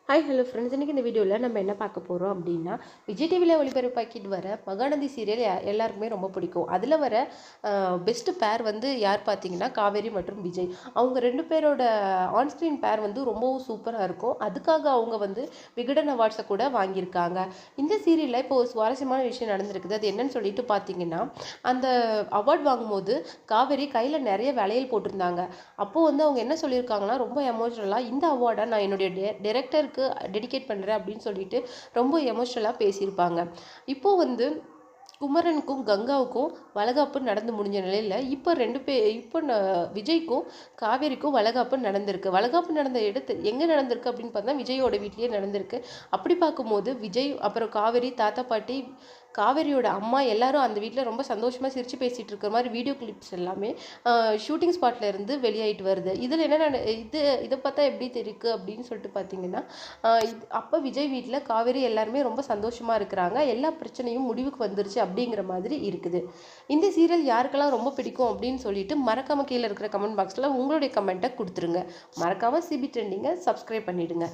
Hi hello friends, இன்றைக்கி இந்த வீடியோவில் நம்ம என்ன பார்க்க போகிறோம் அப்படின்னா, விஜய் டிவியில் ஒளிபரப்பாக்கிட்டு வர மகாநதி சீரியல் எல்லாருக்குமே ரொம்ப பிடிக்கும். அதில் வர பெஸ்ட்டு பேர் வந்து யார் பார்த்தீங்கன்னா காவேரி மற்றும் விஜய். அவங்க ரெண்டு பேரோட ஆன்ஸ்க்ரீன் பேர் வந்து ரொம்பவும் சூப்பராக இருக்கும். அதுக்காக அவங்க வந்து விகடன் அவார்ட்ஸை கூட வாங்கியிருக்காங்க. இந்த சீரியலில் இப்போ ஒரு சுவாரஸ்யமான விஷயம் நடந்திருக்குது. அது என்னன்னு சொல்லிட்டு பார்த்தீங்கன்னா, அந்த அவார்ட் வாங்கும்போது காவேரி கையில் நிறைய வளையல் போட்டிருந்தாங்க. அப்போது வந்து அவங்க என்ன சொல்லியிருக்காங்கன்னா, ரொம்ப எமோஷ்னலாக இந்த அவார்டை நான் என்னுடைய டைரக்டருக்கு டெடிகேட் பண்ணுறேன் அப்படின்னு சொல்லிட்டு ரொம்ப எமோஷ்னலாக பேசியிருப்பாங்க. இப்போ வந்து குமரனுக்கும் கங்காவுக்கும் வளகாப்பு நடந்து முடிஞ்ச நிலையில் இப்போ விஜய்க்கும் காவேரிக்கும் வளகாப்பு நடந்திருக்கு. வளகாப்பு நடந்த எங்கே நடந்திருக்கு அப்படின்னு பார்த்தா விஜயோட வீட்லேயே நடந்திருக்கு. அப்படி பார்க்கும்போது விஜய் அப்புறம் காவேரி தாத்தா பாட்டி காவேரியோட அம்மா எல்லாரும் அந்த வீட்டில் ரொம்ப சந்தோஷமாக சிரித்து பேசிகிட்டு இருக்கிற மாதிரி வீடியோ கிளிப்ஸ் எல்லாமே ஷூட்டிங் ஸ்பாட்டில் இருந்து வெளியாகிட்டு வருது. இதில் என்ன இதை பார்த்தா எப்படி இருக்குது அப்படின்னு சொல்லிட்டு பார்த்தீங்கன்னா, அப்போ விஜய் வீட்டில் காவேரி எல்லாருமே ரொம்ப சந்தோஷமாக இருக்கிறாங்க. எல்லா பிரச்சனையும் முடிவுக்கு வந்துருச்சு அப்படிங்கிற மாதிரி இருக்குது. இந்த சீரியல் யாருக்கெல்லாம் ரொம்ப பிடிக்கும் அப்படின்னு சொல்லிட்டு மறக்காமல் கீழே இருக்கிற கமெண்ட் பாக்ஸில் உங்களுடைய கமெண்ட்டை கொடுத்துருங்க. மறக்காமல் சிபி ட்ரெண்டிங்கை சப்ஸ்கிரைப் பண்ணிவிடுங்க.